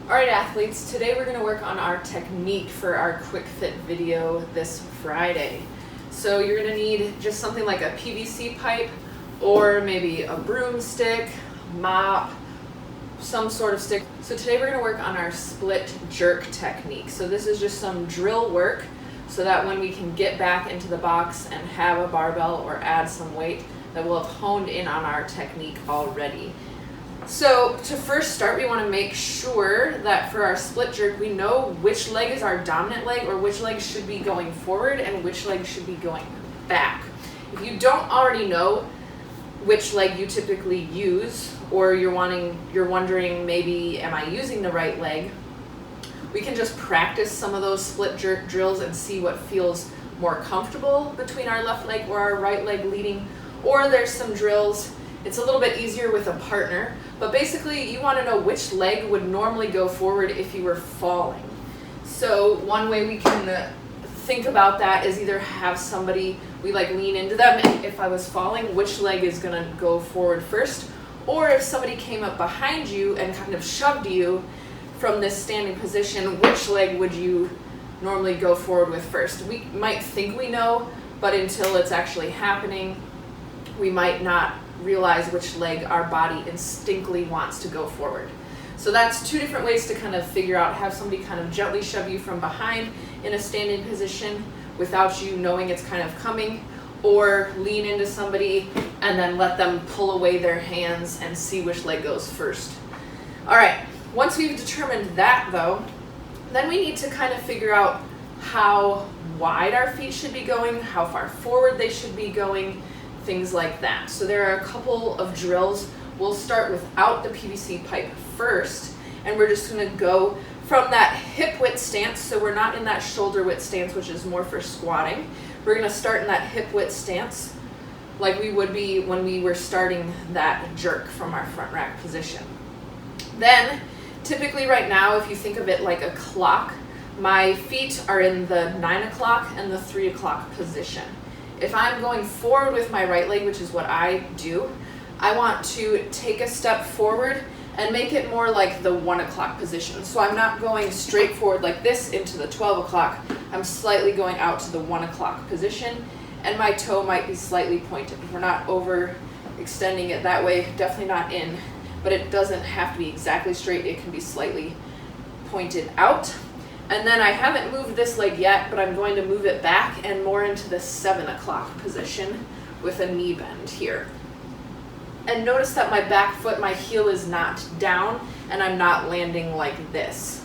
Alright athletes, today we're going to work on our technique for our QuickFit video this Friday. So you're going to need just something like a PVC pipe or maybe a broomstick, mop, some sort of stick. So today we're going to work on our split jerk technique. So this is just some drill work so that when we can get back into the box and have a barbell or add some weight, that we'll have honed in on our technique already. So to first start, we want to make sure that for our split jerk, we know which leg is our dominant leg or which leg should be going forward and which leg should be going back. If you don't already know which leg you typically use, or you're wondering maybe, am I using the right leg? We can just practice some of those split jerk drills and see what feels more comfortable between our left leg or our right leg leading. Or there's some drills, it's a little bit easier with a partner, but basically you want to know which leg would normally go forward if you were falling. So one way we can think about that is either have somebody, we lean into them, and if I was falling, which leg is going to go forward first? Or if somebody came up behind you and kind of shoved you from this standing position, which leg would you normally go forward with first? We might think we know, but until it's actually happening, we might not realize which leg our body instinctively wants to go forward. So that's two different ways to kind of figure out, have somebody kind of gently shove you from behind in a standing position without you knowing it's kind of coming, or lean into somebody and then let them pull away their hands and see which leg goes first. All right, once we've determined that though, then we need to kind of figure out how wide our feet should be going, how far forward they should be going, things like that. So there are a couple of drills. We'll start without the PVC pipe first, and we're just going to go from that hip width stance, so we're not in that shoulder width stance, which is more for squatting. We're going to start in that hip width stance like we would be when we were starting that jerk from our front rack position. Then, typically right now, if you think of it like a clock, my feet are in the 9 o'clock and the 3 o'clock position. If I'm going forward with my right leg, which is what I do, I want to take a step forward and make it more like the 1 o'clock position. So I'm not going straight forward like this into the 12 o'clock. I'm slightly going out to the 1 o'clock position, and my toe might be slightly pointed. We're not overextending it that way, definitely not in, but it doesn't have to be exactly straight. It can be slightly pointed out. And then I haven't moved this leg yet, but I'm going to move it back and more into the 7 o'clock position with a knee bend here. And notice that my back foot, my heel is not down, and I'm not landing like this.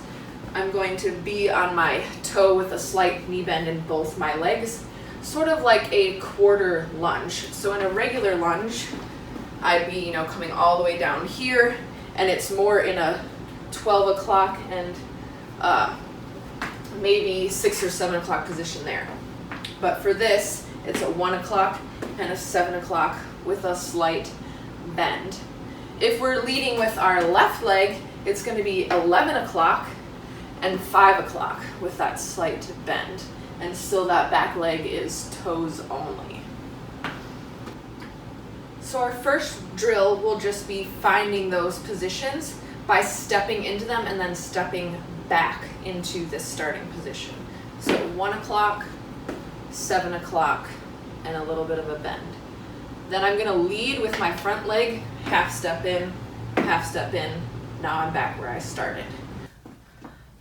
I'm going to be on my toe with a slight knee bend in both my legs, sort of like a quarter lunge. So in a regular lunge, I'd be, coming all the way down here, and it's more in a 12 o'clock and maybe 6 or 7 o'clock position there. But for this, it's a 1 o'clock and a 7 o'clock with a slight bend. If we're leading with our left leg, it's going to be 11 o'clock and 5 o'clock with that slight bend. And still that back leg is toes only. So our first drill will just be finding those positions by stepping into them and then stepping back into this starting position. So 1 o'clock, 7 o'clock, and a little bit of a bend. Then I'm going to lead with my front leg, half step in, now I'm back where I started.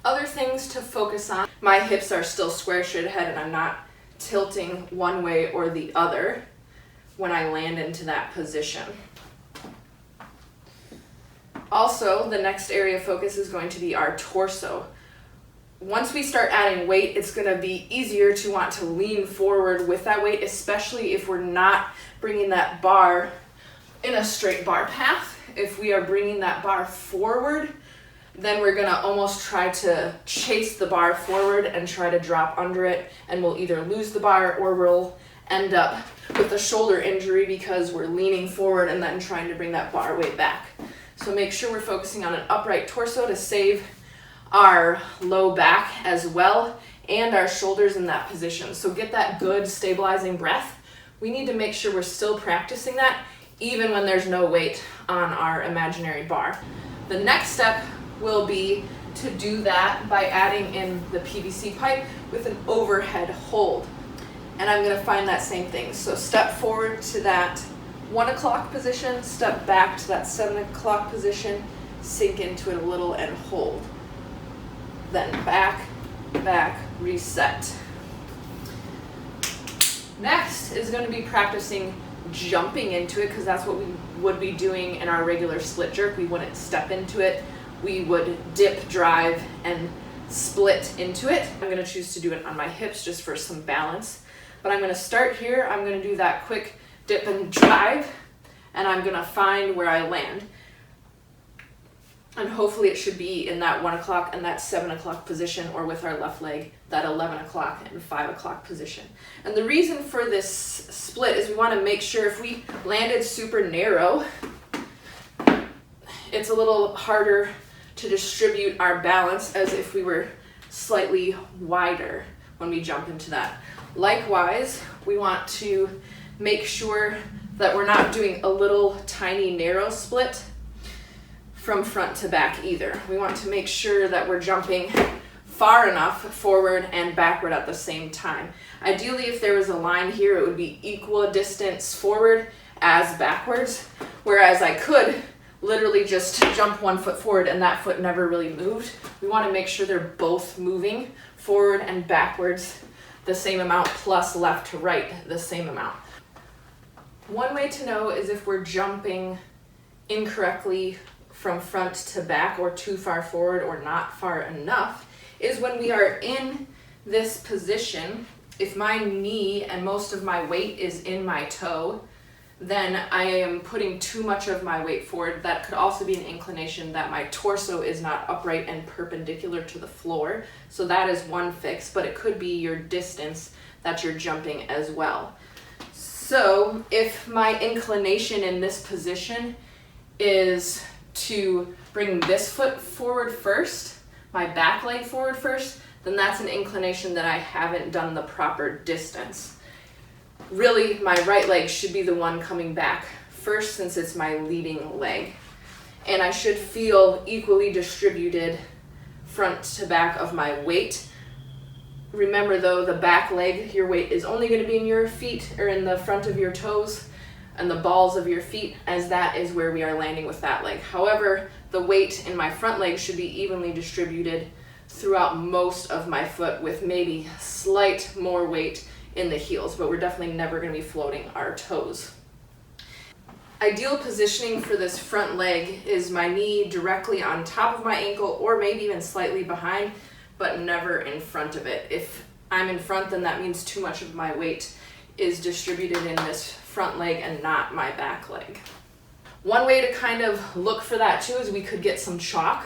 Other things to focus on, my hips are still square straight ahead and I'm not tilting one way or the other when I land into that position. Also, the next area of focus is going to be our torso. Once we start adding weight, it's going to be easier to want to lean forward with that weight, especially if we're not bringing that bar in a straight bar path. If we are bringing that bar forward, then we're going to almost try to chase the bar forward and try to drop under it, and we'll either lose the bar or we'll end up with a shoulder injury because we're leaning forward and then trying to bring that bar weight back. So make sure we're focusing on an upright torso to save our low back as well and our shoulders in that position. So get that good stabilizing breath. We need to make sure we're still practicing that even when there's no weight on our imaginary bar. The next step will be to do that by adding in the PVC pipe with an overhead hold. And I'm gonna find that same thing. So step forward to that 1 o'clock position, step back to that 7 o'clock position, sink into it a little and hold. Then back, back, reset. Next is going to be practicing jumping into it, because that's what we would be doing in our regular split jerk. We wouldn't step into it. We would dip, drive, and split into it. I'm going to choose to do it on my hips just for some balance. But I'm going to start here. I'm going to do that quick dip and drive, and I'm going to find where I land. And hopefully it should be in that 1 o'clock and that 7 o'clock position, or with our left leg, that 11 o'clock and 5 o'clock position. And the reason for this split is we want to make sure if we landed super narrow, it's a little harder to distribute our balance as if we were slightly wider when we jump into that. Likewise, we want to make sure that we're not doing a little tiny narrow split from front to back either. We want to make sure that we're jumping far enough forward and backward at the same time. Ideally, if there was a line here, it would be equal distance forward as backwards, whereas I could literally just jump 1 foot forward and that foot never really moved. We want to make sure they're both moving forward and backwards the same amount, plus left to right the same amount. One way to know is if we're jumping incorrectly from front to back, or too far forward, or not far enough, is when we are in this position. If my knee and most of my weight is in my toe, then I am putting too much of my weight forward. That could also be an inclination that my torso is not upright and perpendicular to the floor. So that is one fix, but it could be your distance that you're jumping as well. So if my inclination in this position is to bring this foot forward first, my back leg forward first, then that's an inclination that I haven't done the proper distance. Really, my right leg should be the one coming back first, since it's my leading leg. And I should feel equally distributed front to back of my weight. Remember though, the back leg, your weight is only going to be in your feet, or in the front of your toes and the balls of your feet, as that is where we are landing with that leg. However, the weight in my front leg should be evenly distributed throughout most of my foot, with maybe slight more weight in the heels, but we're definitely never going to be floating our toes. Ideal positioning for this front leg is my knee directly on top of my ankle, or maybe even slightly behind, but never in front of it. If I'm in front, then that means too much of my weight is distributed in this front leg and not my back leg. One way to kind of look for that too is we could get some chalk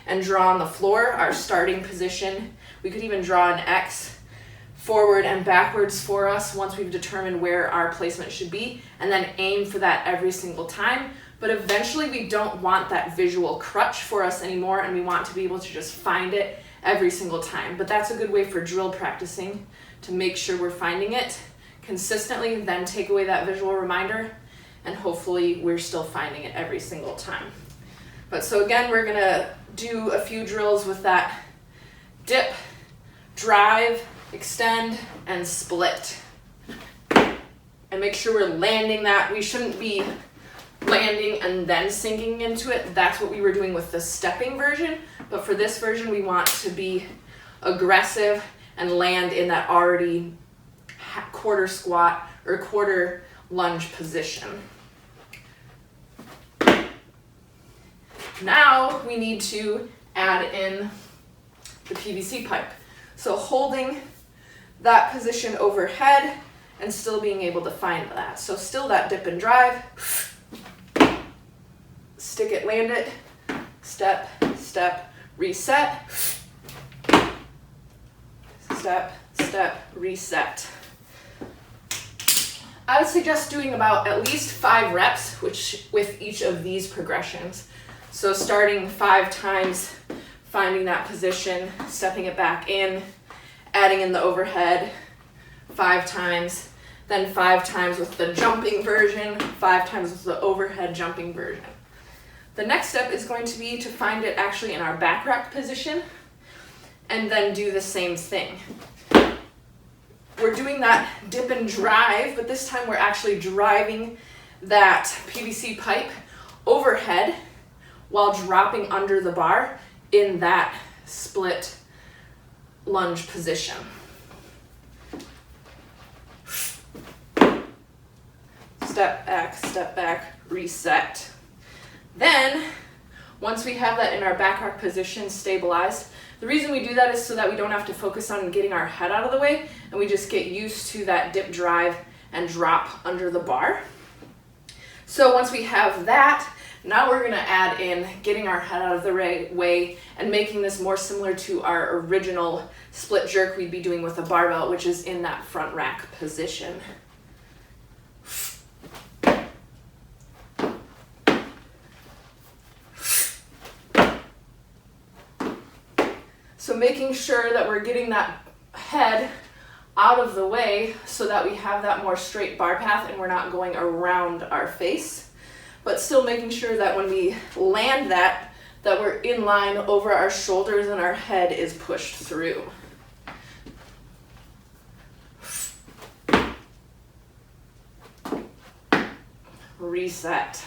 and draw on the floor our starting position. We could even draw an X forward and backwards for us once we've determined where our placement should be, and then aim for that every single time. But eventually we don't want that visual crutch for us anymore, and we want to be able to just find it every single time. But that's a good way for drill practicing, to make sure we're finding it consistently, then take away that visual reminder, and hopefully we're still finding it every single time. But so again, we're gonna do a few drills with that dip, drive, extend, and split. And make sure we're landing that. We shouldn't be landing and then sinking into it. That's what we were doing with the stepping version. But for this version, we want to be aggressive and land in that already quarter squat or quarter lunge position. Now we need to add in the PVC pipe. So holding that position overhead and still being able to find that. So still that dip and drive, stick it, land it, step, step, reset, step, step, reset. I would suggest doing about at least 5 reps with each of these progressions. So starting 5 times, finding that position, stepping it back in, adding in the overhead 5 times, then 5 times with the jumping version, 5 times with the overhead jumping version. The next step is going to be to find it actually in our back rack position and then do the same thing. We're doing that dip and drive, but this time we're actually driving that PVC pipe overhead while dropping under the bar in that split lunge position. Step back, reset. Then, once we have that in our back rack position stabilized, the reason we do that is so that we don't have to focus on getting our head out of the way, and we just get used to that dip, drive, and drop under the bar. So once we have that, now we're gonna add in getting our head out of the way and making this more similar to our original split jerk we'd be doing with a barbell, which is in that front rack position. So making sure that we're getting that head out of the way so that we have that more straight bar path and we're not going around our face, but still making sure that when we land that we're in line over our shoulders and our head is pushed through. Reset.